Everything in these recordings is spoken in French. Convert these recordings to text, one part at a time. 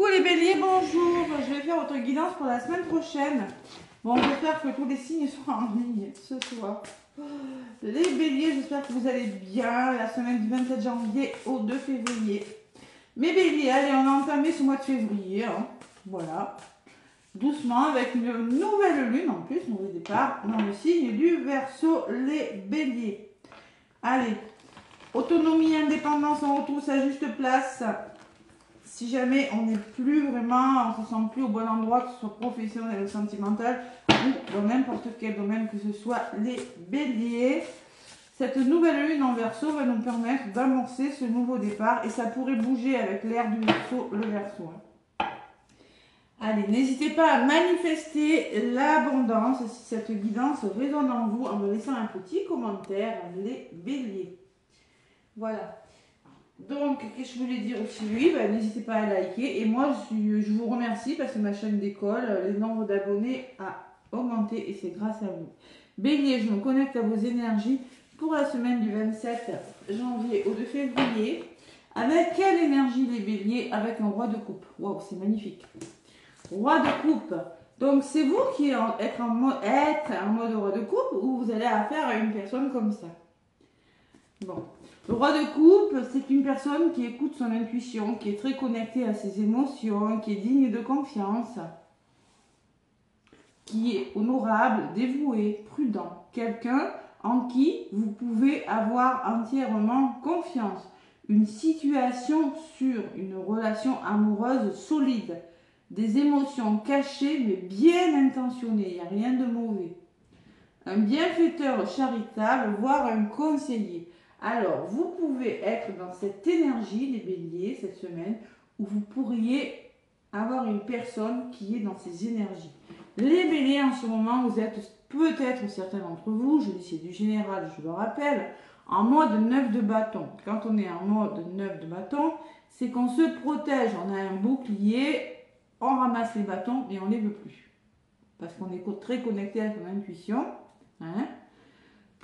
Coucou les béliers, bonjour. Je vais faire votre guidance pour la semaine prochaine. Bon, j'espère que tous les signes seront en ligne ce soir. Les béliers, j'espère que vous allez bien. La semaine du 27 janvier au 2 février. Mes béliers, allez, on a entamé ce mois de février. Hein. Voilà. Doucement, avec une nouvelle lune en plus, nouveau départ dans le signe du Verseau, les béliers. Allez, autonomie, indépendance, on retrouve sa juste place. Si jamais on n'est plus vraiment, on ne se sent plus au bon endroit, que ce soit professionnel ou sentimental, ou dans n'importe quel domaine que ce soit, les béliers, cette nouvelle lune en Verseau va nous permettre d'amorcer ce nouveau départ et ça pourrait bouger avec l'ère du Verseau, le Verseau. Allez, n'hésitez pas à manifester l'abondance si cette guidance résonne en vous en me laissant un petit commentaire, les béliers. Voilà. Donc, qu'est-ce que je voulais dire aussi? Oui, bah, n'hésitez pas à liker. Et moi, je vous remercie parce que ma chaîne décolle. Le nombre d'abonnés a augmenté et c'est grâce à vous. Bélier, je me connecte à vos énergies pour la semaine du 27 janvier au 2 février. Avec quelle énergie les béliers? Avec un roi de coupe. Waouh, c'est magnifique. Roi de coupe. Donc, c'est vous qui êtes en mode roi de coupe ou vous allez affaire à une personne comme ça? Bon. Le roi de coupe, c'est une personne qui écoute son intuition, qui est très connectée à ses émotions, qui est digne de confiance, qui est honorable, dévoué, prudent. Quelqu'un en qui vous pouvez avoir entièrement confiance. Une situation sûre, une relation amoureuse solide, des émotions cachées mais bien intentionnées, il n'y a rien de mauvais. Un bienfaiteur charitable, voire un conseiller. Alors, vous pouvez être dans cette énergie, les béliers, cette semaine, où vous pourriez avoir une personne qui est dans ces énergies. Les béliers, en ce moment, vous êtes peut-être, certains d'entre vous, je dis c'est du général, je le rappelle, en mode 9 de bâton. Quand on est en mode 9 de bâton, c'est qu'on se protège, on a un bouclier, on ramasse les bâtons et on ne les veut plus. Parce qu'on est très connecté à son intuition. Hein?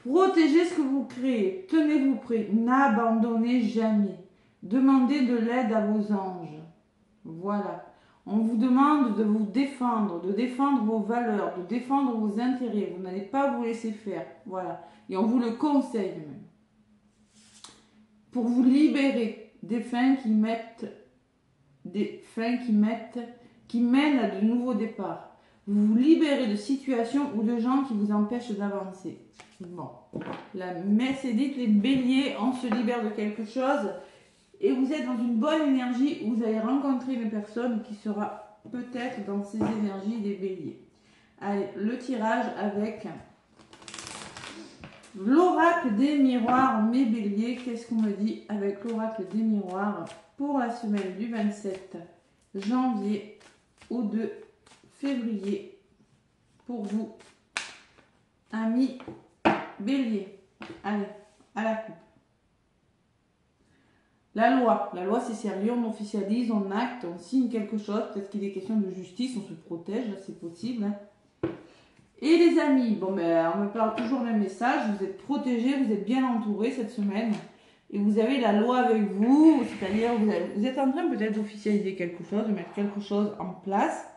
Protégez ce que vous créez, tenez-vous prêts, n'abandonnez jamais. Demandez de l'aide à vos anges. Voilà. On vous demande de vous défendre, de défendre vos valeurs, de défendre vos intérêts. Vous n'allez pas vous laisser faire. Voilà. Et on vous le conseille même. Pour vous libérer des fins qui mènent à de nouveaux départs. Vous vous libérez de situations ou de gens qui vous empêchent d'avancer. Bon, la messe est dite, les béliers, on se libère de quelque chose et vous êtes dans une bonne énergie où vous allez rencontrer une personne qui sera peut-être dans ces énergies des béliers. Allez, le tirage avec l'oracle des miroirs, mes béliers. Qu'est-ce qu'on me dit avec l'oracle des miroirs pour la semaine du 27 janvier au 2 février pour vous, amis bélier. Allez, à la coupe. La loi c'est sérieux, on officialise, on acte, on signe quelque chose, peut-être qu'il est question de justice, on se protège, c'est possible. Hein. Et les amis, bon ben on me parle toujours le même message, vous êtes protégés, vous êtes bien entourés cette semaine, et vous avez la loi avec vous, c'est-à-dire vous êtes en train peut-être d'officialiser quelque chose, de mettre quelque chose en place.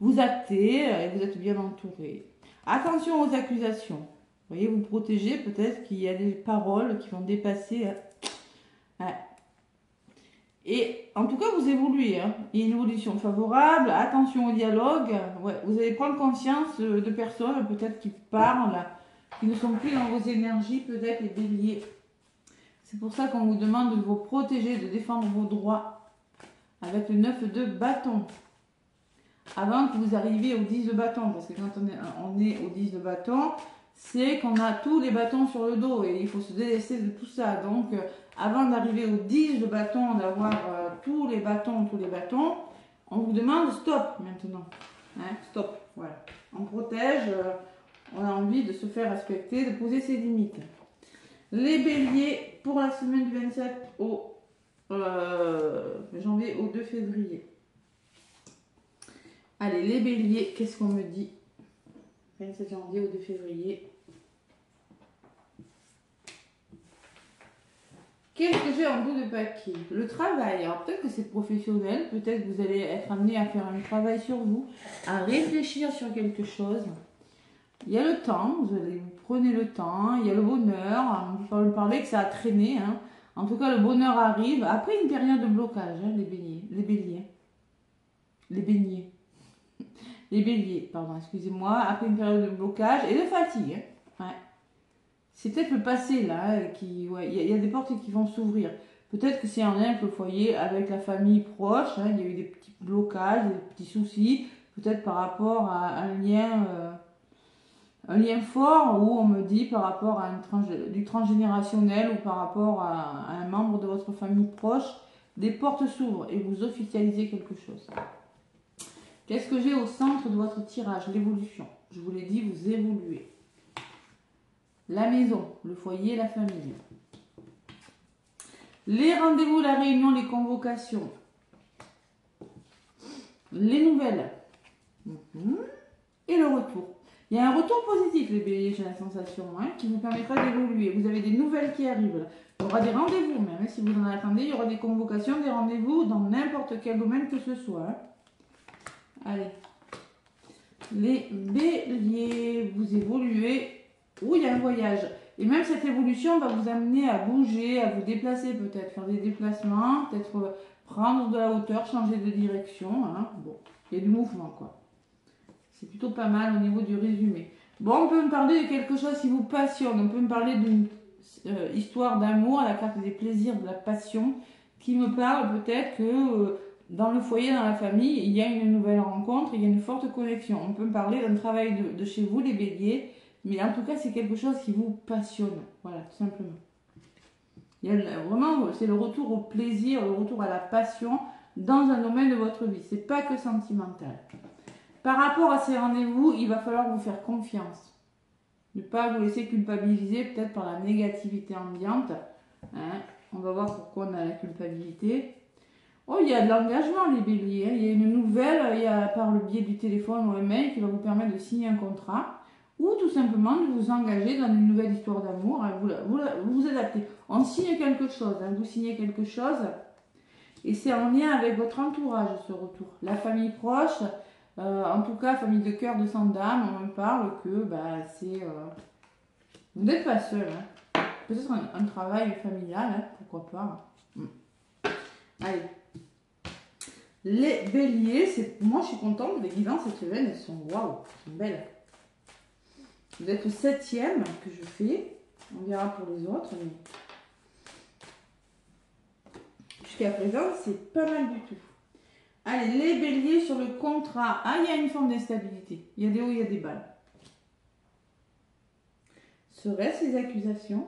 Vous actez et vous êtes bien entouré. Attention aux accusations. Vous voyez, vous protégez, peut-être qu'il y a des paroles qui vont dépasser. Et en tout cas, vous évoluez. Hein. Il y a une évolution favorable. Attention au dialogue. Ouais, vous allez prendre conscience de personnes peut-être qui parlent, qui ne sont plus dans vos énergies, peut-être les béliers. C'est pour ça qu'on vous demande de vous protéger, de défendre vos droits avec le 9 de bâton. Avant que vous arriviez au 10 de bâton, parce que quand on est au 10 de bâton, c'est qu'on a tous les bâtons sur le dos et il faut se délaisser de tout ça. Donc, avant d'arriver au 10 de bâton, d'avoir tous les bâtons, on vous demande stop maintenant. Hein, stop, voilà. On protège, on a envie de se faire respecter, de poser ses limites. Les béliers, pour la semaine du 27 au janvier au 2 février. Allez, les béliers, qu'est-ce qu'on me dit? 27 janvier au 2 février. Qu'est-ce que j'ai en bout de paquet? Le travail. Alors peut-être que c'est professionnel, peut-être que vous allez être amené à faire un travail sur vous, à réfléchir sur quelque chose. Il y a le temps, vous prenez le temps, il y a le bonheur, on peut parler que ça a traîné. Hein. En tout cas, le bonheur arrive après une période de blocage, hein, les béliers. Les béliers, pardon, excusez-moi, après une période de blocage et de fatigue. Hein. Ouais. C'est peut-être le passé là, il y a des portes qui vont s'ouvrir. Peut-être que c'est en lien avec le foyer, avec la famille proche, hein, il y a eu des petits blocages, des petits soucis, peut-être par rapport à un lien fort où on me dit par rapport à du transgénérationnel ou par rapport à un membre de votre famille proche, des portes s'ouvrent et vous officialisez quelque chose. Qu'est-ce que j'ai au centre de votre tirage? L'évolution. Je vous l'ai dit, vous évoluez. La maison, le foyer, la famille. Les rendez-vous, la réunion, les convocations. Les nouvelles. Et le retour. Il y a un retour positif, les béliers, j'ai la sensation, hein, qui vous permettra d'évoluer. Vous avez des nouvelles qui arrivent. Là. Il y aura des rendez-vous, même si vous en attendez, il y aura des convocations, des rendez-vous dans n'importe quel domaine que ce soit. Hein. Allez. Les béliers, vous évoluez. Oui, il y a un voyage. Et même cette évolution va vous amener à bouger, à vous déplacer peut-être, faire des déplacements, peut-être prendre de la hauteur, changer de direction. Hein. Bon, il y a du mouvement, quoi. C'est plutôt pas mal au niveau du résumé. Bon, on peut me parler de quelque chose qui vous passionne. On peut me parler d'une histoire d'amour, à la carte des plaisirs, de la passion, qui me parle peut-être que dans le foyer, dans la famille, il y a une nouvelle rencontre, il y a une forte connexion. On peut me parler d'un travail de chez vous, les béliers, mais en tout cas, c'est quelque chose qui vous passionne. Voilà, tout simplement. Il y a vraiment, c'est le retour au plaisir, le retour à la passion dans un domaine de votre vie. C'est pas que sentimental. Par rapport à ces rendez-vous, il va falloir vous faire confiance. Ne pas vous laisser culpabiliser peut-être par la négativité ambiante. Hein. On va voir pourquoi on a la culpabilité. Oh, il y a de l'engagement, les béliers. Hein. Il y a une nouvelle, il y a par le biais du téléphone ou un mail qui va vous permettre de signer un contrat ou tout simplement de vous engager dans une nouvelle histoire d'amour. Hein. Vous adaptez. On signe quelque chose. Hein. Vous signez quelque chose et c'est en lien avec votre entourage, ce retour. La famille proche. En tout cas, famille de cœur, de sang d'âme, on me parle que c'est... vous n'êtes pas seul. Hein. Peut-être un travail familial, hein, pourquoi pas. Allez. Les béliers, moi je suis contente, les guidances cette semaine, elles sont waouh, elles sont belles. Vous êtes le 7e que je fais. On verra pour les autres. Mais... jusqu'à présent, c'est pas mal du tout. Allez, les béliers sur le contrat. Ah, il y a une forme d'instabilité. Il y a des hauts, il y a des bas. Serait-ce les accusations?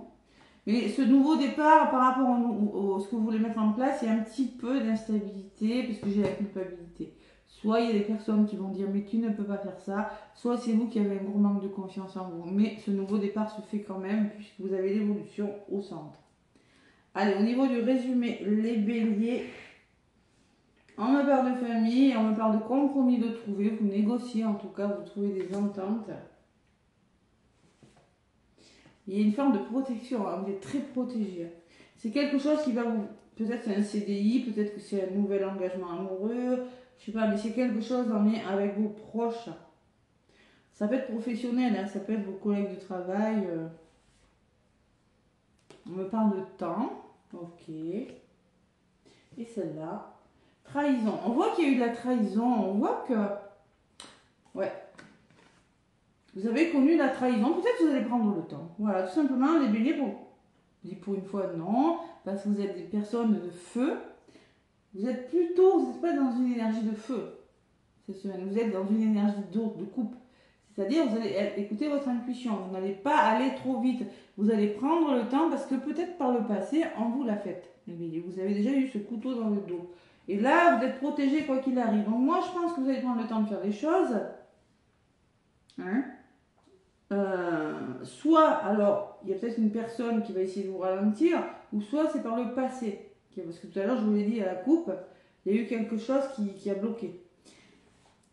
Mais ce nouveau départ, par rapport à ce que vous voulez mettre en place, il y a un petit peu d'instabilité, parce que j'ai la culpabilité. Soit il y a des personnes qui vont dire, mais tu ne peux pas faire ça. Soit c'est vous qui avez un gros manque de confiance en vous. Mais ce nouveau départ se fait quand même, puisque vous avez l'évolution au centre. Allez, au niveau du résumé, les béliers... on me parle de famille, on me parle de compromis de trouver, vous négociez en tout cas, vous trouvez des ententes. Il y a une forme de protection, vous êtes très protégé. C'est quelque chose qui va vous... peut-être c'est un CDI, peut-être que c'est un nouvel engagement amoureux, je sais pas, mais c'est quelque chose en lien avec vos proches. Ça peut être professionnel, hein, ça peut être vos collègues de travail. On me parle de temps, ok. Et celle-là. Trahison. On voit qu'il y a eu de la trahison. On voit que... ouais. Vous avez connu la trahison. Peut-être que vous allez prendre le temps. Voilà, tout simplement, les béliers, bon. Je dis pour une fois non. Parce que vous êtes des personnes de feu. Vous êtes plutôt... vous n'êtes pas dans une énergie de feu cette semaine. Vous êtes dans une énergie d'eau, de coupe. C'est-à-dire, vous allez écouter votre intuition. Vous n'allez pas aller trop vite. Vous allez prendre le temps parce que peut-être par le passé, on vous l'a fait, les béliers. Vous avez déjà eu ce couteau dans le dos. Et là, vous êtes protégé quoi qu'il arrive. Donc moi, je pense que vous allez prendre le temps de faire des choses. Hein, soit, alors, il y a peut-être une personne qui va essayer de vous ralentir, ou soit c'est par le passé. Parce que tout à l'heure, je vous l'ai dit à la coupe, il y a eu quelque chose qui a bloqué.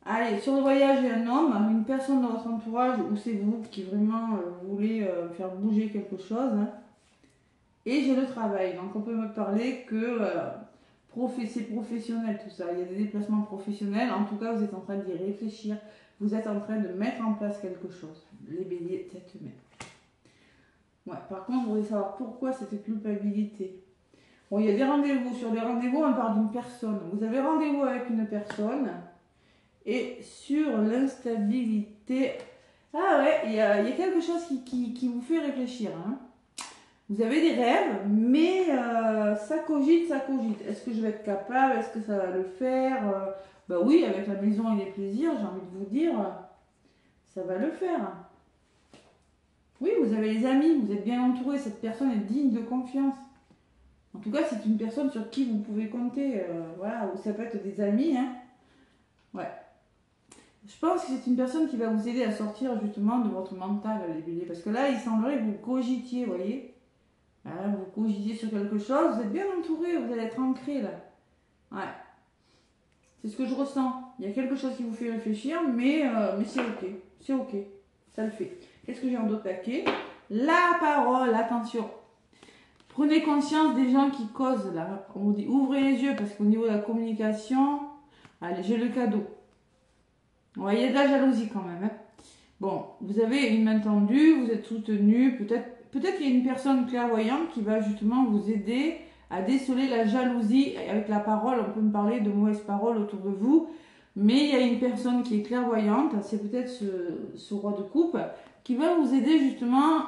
Allez, sur le voyage, il y a un homme, une personne dans votre entourage, ou c'est vous qui vraiment voulez faire bouger quelque chose. Hein. Et j'ai le travail. Donc on peut me parler que c'est professionnel tout ça. Il y a des déplacements professionnels. En tout cas, vous êtes en train d'y réfléchir. Vous êtes en train de mettre en place quelque chose. Les béliers, cette semaine. Ouais, par contre, je voudrais savoir pourquoi cette culpabilité. Bon, il y a des rendez-vous. Sur les rendez-vous, on parle d'une personne. Vous avez rendez-vous avec une personne. Et sur l'instabilité... Ah ouais, il y a quelque chose qui vous fait réfléchir. Hein. Vous avez des rêves, mais ça cogite, ça cogite. Est-ce que je vais être capable? Est-ce que ça va le faire? Bah oui, avec la maison et les plaisirs, j'ai envie de vous dire, ça va le faire. Oui, vous avez les amis, vous êtes bien entouré, cette personne est digne de confiance. En tout cas, c'est une personne sur qui vous pouvez compter. Voilà, ou ça peut être des amis. Hein. Ouais. Je pense que c'est une personne qui va vous aider à sortir justement de votre mental, les béliers. Parce que là, il semblerait que vous cogitiez, vous voyez. Vous cogitez sur quelque chose, vous êtes bien entouré, vous allez être ancré là. Ouais. C'est ce que je ressens. Il y a quelque chose qui vous fait réfléchir, mais c'est ok. C'est ok. Ça le fait. Qu'est-ce que j'ai en d'autre paquet? La parole, attention. Prenez conscience des gens qui causent là. On vous dit ouvrez les yeux parce qu'au niveau de la communication, allez, j'ai le cadeau. Ouais, il y a de la jalousie quand même. Hein. Bon, vous avez une main tendue, vous êtes soutenu, peut-être qu'il y a une personne clairvoyante qui va justement vous aider à déceler la jalousie avec la parole. On peut me parler de mauvaises paroles autour de vous, mais il y a une personne qui est clairvoyante, c'est peut-être ce roi de coupe, qui va vous aider justement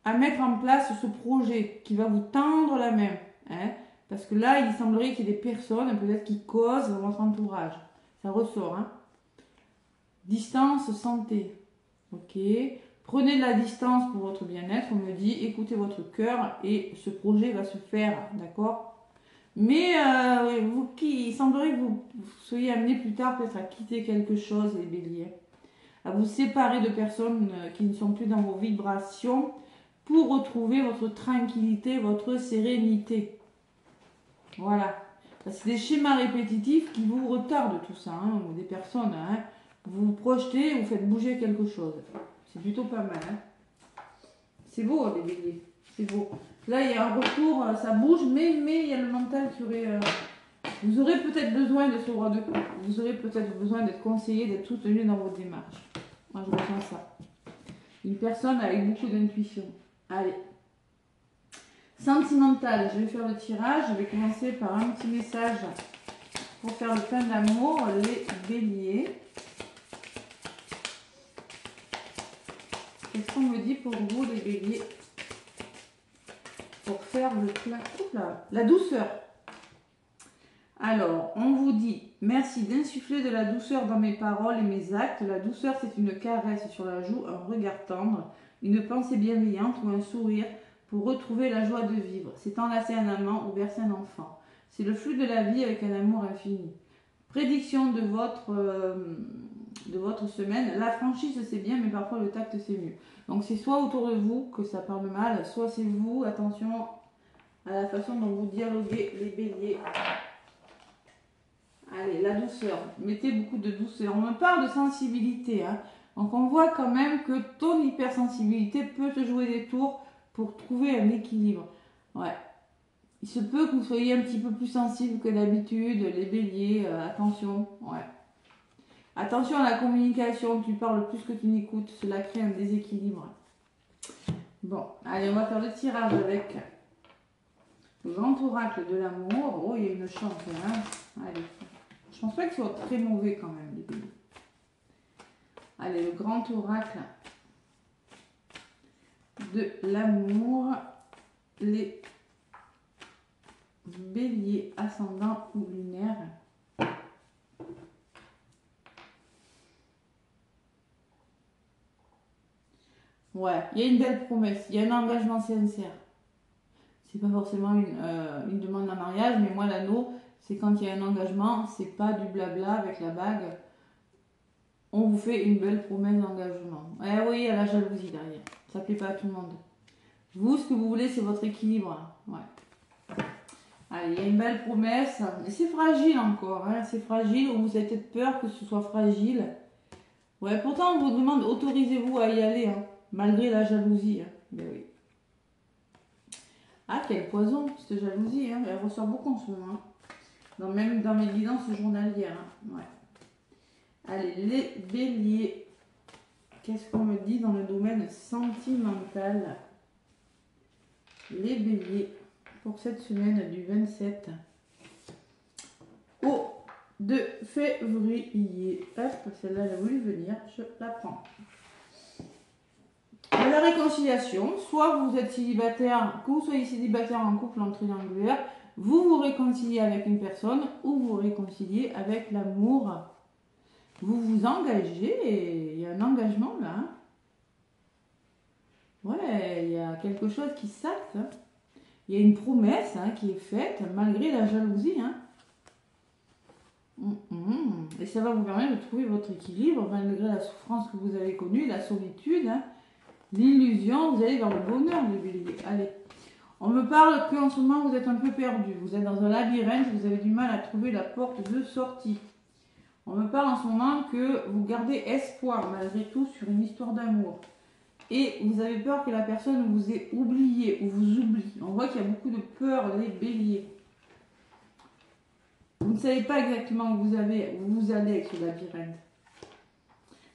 à mettre en place ce projet, qui va vous tendre la main. Hein, parce que là, il semblerait qu'il y ait des personnes peut-être qui causent dans votre entourage. Ça ressort. Hein. Distance, santé. Ok. Prenez de la distance pour votre bien-être. On me dit, écoutez votre cœur et ce projet va se faire. D'accord. Mais il semblerait que vous soyez amené plus tard peut-être à quitter quelque chose, les béliers. À vous séparer de personnes qui ne sont plus dans vos vibrations pour retrouver votre tranquillité, votre sérénité. Voilà. C'est des schémas répétitifs qui vous retardent tout ça. Hein, ou des personnes... Hein, vous vous projetez, vous faites bouger quelque chose. C'est plutôt pas mal. Hein. C'est beau, les béliers. C'est beau. Là, il y a un retour, ça bouge, mais il y a le mental qui aurait... Vous aurez peut-être besoin de ce roi de coupe. Vous aurez peut-être besoin d'être conseillé, d'être soutenu dans votre démarche. Moi, je ressens ça. Une personne avec beaucoup d'intuition. Allez. Sentimental. Je vais faire le tirage. Je vais commencer par un petit message pour faire le plein d'amour. Les béliers. Qu'est-ce qu'on me dit pour vous, les béliers? Pour faire le plein. Oula, la douceur. Alors, on vous dit, merci d'insuffler de la douceur dans mes paroles et mes actes. La douceur, c'est une caresse sur la joue, un regard tendre, une pensée bienveillante ou un sourire pour retrouver la joie de vivre. C'est enlacer un amant ou bercer un enfant. C'est le flux de la vie avec un amour infini. Prédiction de votre semaine. La franchise, c'est bien, mais parfois le tact, c'est mieux. Donc, c'est soit autour de vous que ça parle mal, soit c'est vous. Attention à la façon dont vous dialoguez, les béliers. Allez, la douceur. Mettez beaucoup de douceur. On me parle de sensibilité. Hein. Donc, on voit quand même que ton hypersensibilité peut te jouer des tours pour trouver un équilibre. Ouais. Il se peut que vous soyez un petit peu plus sensible que d'habitude. Les béliers, attention. Ouais. Attention à la communication. Tu parles plus que tu n'écoutes. Cela crée un déséquilibre. Bon, allez, on va faire le tirage avec le grand oracle de l'amour. Oh, il y a une chance. Hein. Allez. Je pense pas qu'il soit très mauvais quand même, les béliers. Allez, le grand oracle de l'amour. Les béliers ascendants ou lunaires. Ouais, il y a une belle promesse, il y a un engagement sincère. C'est pas forcément une demande en mariage, mais moi l'anneau, c'est quand il y a un engagement, c'est pas du blabla avec la bague. On vous fait une belle promesse d'engagement. Eh oui, il y a la jalousie derrière. Ça plaît pas à tout le monde. Vous, ce que vous voulez, c'est votre équilibre. Ouais. Allez, il y a une belle promesse. Mais c'est fragile encore. Hein. C'est fragile. Vous avez peut-être peur que ce soit fragile. Ouais, pourtant, on vous demande, autorisez-vous à y aller. Hein, malgré la jalousie. Hein. Ben oui. Ah, quel poison, cette jalousie, hein. Elle ressort beaucoup en ce moment. Hein. Même dans mes guidances journalières. Hein. Ouais. Allez, les béliers. Qu'est-ce qu'on me dit dans le domaine sentimental? Les béliers, pour cette semaine du 27 au 2 février. Hop, celle-là, elle a voulu venir, je la prends. La réconciliation, soit vous êtes célibataire, que vous soyez célibataire en couple en triangulaire, vous vous réconciliez avec une personne ou vous réconciliez avec l'amour. Vous vous engagez et il y a un engagement là. Hein. Ouais, il y a quelque chose qui s'acte. Hein. Il y a une promesse hein, qui est faite malgré la jalousie. Hein. Et ça va vous permettre de trouver votre équilibre malgré la souffrance que vous avez connue, la solitude. Hein. L'illusion, vous allez vers le bonheur, les béliers. Allez, on me parle qu'en ce moment, vous êtes un peu perdu. Vous êtes dans un labyrinthe, vous avez du mal à trouver la porte de sortie. On me parle en ce moment que vous gardez espoir, malgré tout, sur une histoire d'amour. Et vous avez peur que la personne vous ait oublié ou vous oublie. On voit qu'il y a beaucoup de peur, les béliers. Vous ne savez pas exactement où vous allez avec ce labyrinthe.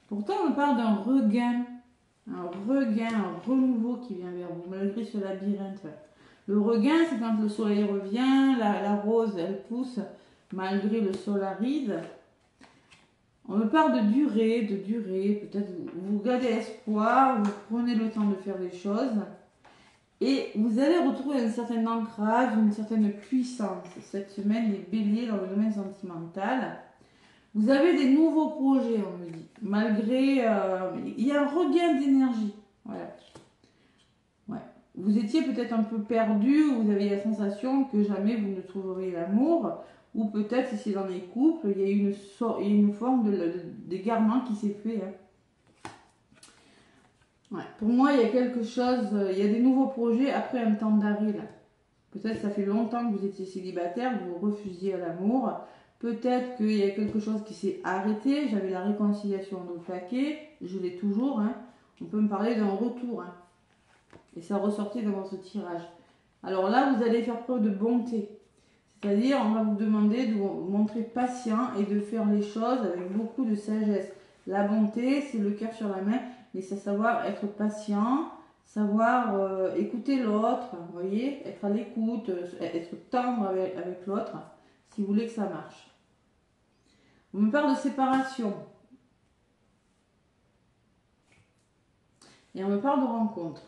Pourtant, on me parle d'un regain. Un renouveau qui vient vers vous, malgré ce labyrinthe. Le regain, c'est quand le soleil revient, la rose, elle pousse, malgré le sol aride. On me parle de durée, peut-être vous gardez espoir, vous prenez le temps de faire des choses, et vous allez retrouver un certain ancrage, une certaine puissance. Cette semaine, les béliers dans le domaine sentimental. Vous avez des nouveaux projets, on me dit. Malgré... il y a un regain d'énergie. Voilà. Ouais. Vous étiez peut-être un peu perdu, vous avez la sensation que jamais vous ne trouverez l'amour. Ou peut-être, si c'est dans les couples, il y a une forme d'égarement qui s'est fait. Hein. Ouais. Pour moi, il y a quelque chose... il y a des nouveaux projets après un temps d'arrêt. Peut-être ça fait longtemps que vous étiez célibataire, vous refusiez à l'amour. Peut-être qu'il y a quelque chose qui s'est arrêté. J'avais la réconciliation de plaqué. Je l'ai toujours. Hein. On peut me parler d'un retour. Hein. Et ça ressortait dans ce tirage. Alors là, vous allez faire preuve de bonté. C'est-à-dire, on va vous demander de vous montrer patient et de faire les choses avec beaucoup de sagesse. La bonté, c'est le cœur sur la main. Mais c'est savoir être patient, savoir écouter l'autre. Vous voyez, être à l'écoute, être tendre avec l'autre. Si vous voulez que ça marche. On me parle de séparation. Et on me parle de rencontre.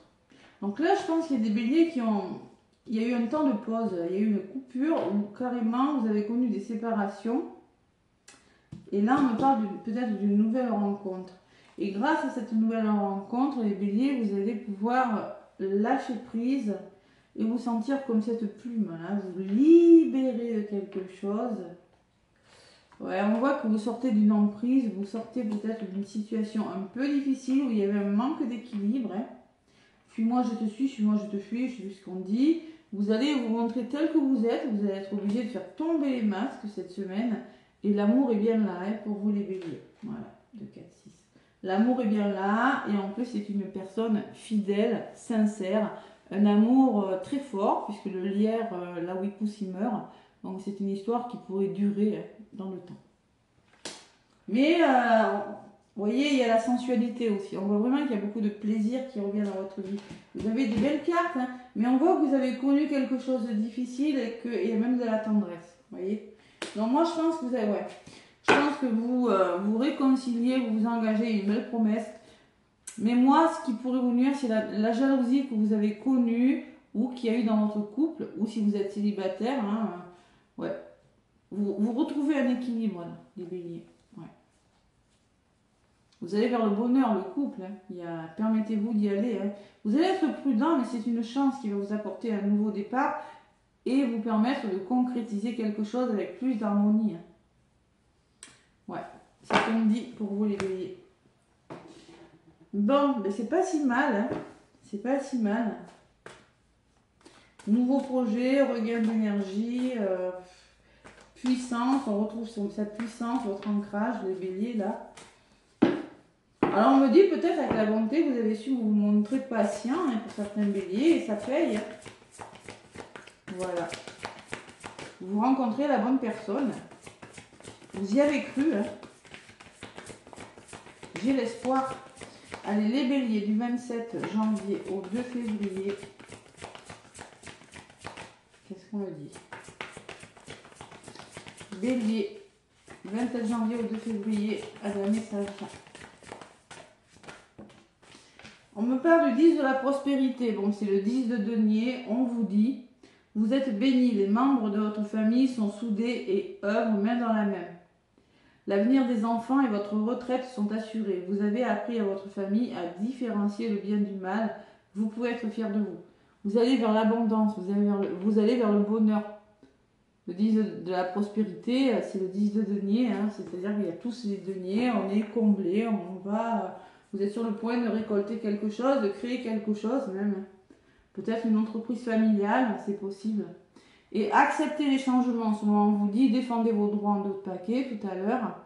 Donc là, je pense qu'il y a des béliers qui ont... Il y a eu un temps de pause, il y a eu une coupure où carrément vous avez connu des séparations. Et là, on me parle peut-être d'une nouvelle rencontre. Et grâce à cette nouvelle rencontre, les béliers, vous allez pouvoir lâcher prise et vous sentir comme cette plume. Là, vous libérez de quelque chose. Ouais, on voit que vous sortez d'une emprise, vous sortez peut-être d'une situation un peu difficile où il y avait un manque d'équilibre. Hein. Fuis-moi, je te suis, suis-moi, je te fuis, je sais ce qu'on dit. Vous allez vous montrer tel que vous êtes, vous allez être obligé de faire tomber les masques cette semaine. Et l'amour est bien là hein, pour vous les béliers. Voilà, 2, 4, 6. L'amour est bien là et en plus c'est une personne fidèle, sincère. Un amour très fort puisque le lierre, là où il pousse, il meurt. Donc c'est une histoire qui pourrait durer dans le temps. Mais vous voyez, il y a la sensualité aussi. On voit vraiment qu'il y a beaucoup de plaisir qui revient dans votre vie. Vous avez des belles cartes, hein, mais on voit que vous avez connu quelque chose de difficile et qu'il y a même de la tendresse. Vous voyez. Donc moi je pense que vous avez, ouais, je pense que vous vous réconciliez, vous vous engagez, une belle promesse. Mais moi, ce qui pourrait vous nuire, c'est la jalousie que vous avez connue ou qu'il y a eu dans votre couple, ou si vous êtes célibataire, hein, ouais. Vous retrouvez un équilibre, là, les béliers. Ouais. Vous allez vers le bonheur, le couple. Hein. Permettez-vous d'y aller. Hein. Vous allez être prudent, mais c'est une chance qui va vous apporter un nouveau départ et vous permettre de concrétiser quelque chose avec plus d'harmonie. Hein. Ouais, c'est ce qu'on me dit pour vous, les béliers. Bon, mais c'est pas si mal. Hein. C'est pas si mal. Nouveau projet, regain d'énergie, puissance. On retrouve sa puissance, votre ancrage, les béliers, là. Alors, on me dit peut-être avec la bonté, vous avez su vous montrer patient hein, pour certains béliers et ça paye. Voilà. Vous rencontrez la bonne personne. Vous y avez cru, hein. J'ai l'espoir. Allez, les béliers du 27 janvier au 2 février. Qu'est-ce qu'on me dit? Bélier, 27 janvier au 2 février, à un message. On me parle du 10 de la prospérité. Bon, c'est le 10 de denier. On vous dit, vous êtes bénis. Les membres de votre famille sont soudés et œuvrent main dans la main. L'avenir des enfants et votre retraite sont assurés. Vous avez appris à votre famille à différencier le bien du mal. Vous pouvez être fiers de vous. Vous allez vers l'abondance, vous allez vers le bonheur. Le 10 de la prospérité, c'est le 10 de denier, hein, c'est-à-dire qu'il y a tous les deniers, on est comblé, vous êtes sur le point de récolter quelque chose, de créer quelque chose même. Peut-être une entreprise familiale, c'est possible. Et acceptez les changements. Souvent on vous dit défendez vos droits en d'autres paquets tout à l'heure.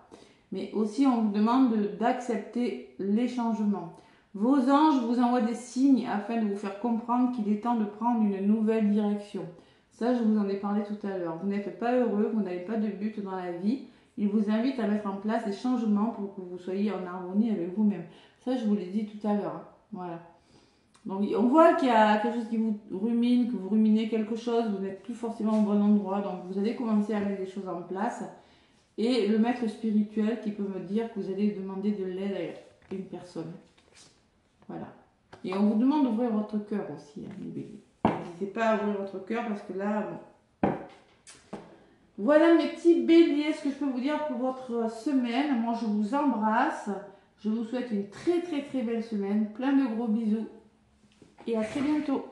Mais aussi on vous demande d'accepter les changements. Vos anges vous envoient des signes afin de vous faire comprendre qu'il est temps de prendre une nouvelle direction. Ça, je vous en ai parlé tout à l'heure. Vous n'êtes pas heureux, vous n'avez pas de but dans la vie. Il vous invite à mettre en place des changements pour que vous soyez en harmonie avec vous-même. Ça, je vous l'ai dit tout à l'heure. Hein. Voilà. Donc, on voit qu'il y a quelque chose qui vous rumine, que vous ruminez quelque chose, vous n'êtes plus forcément au bon endroit. Donc, vous allez commencer à mettre des choses en place. Et le maître spirituel qui peut me dire que vous allez demander de l'aide à une personne. Voilà. Et on vous demande d'ouvrir votre cœur aussi, hein, les béliers. N'hésitez pas à ouvrir votre cœur parce que là, bon. Voilà mes petits béliers, ce que je peux vous dire pour votre semaine. Moi, je vous embrasse. Je vous souhaite une très très très belle semaine. Plein de gros bisous. Et à très bientôt.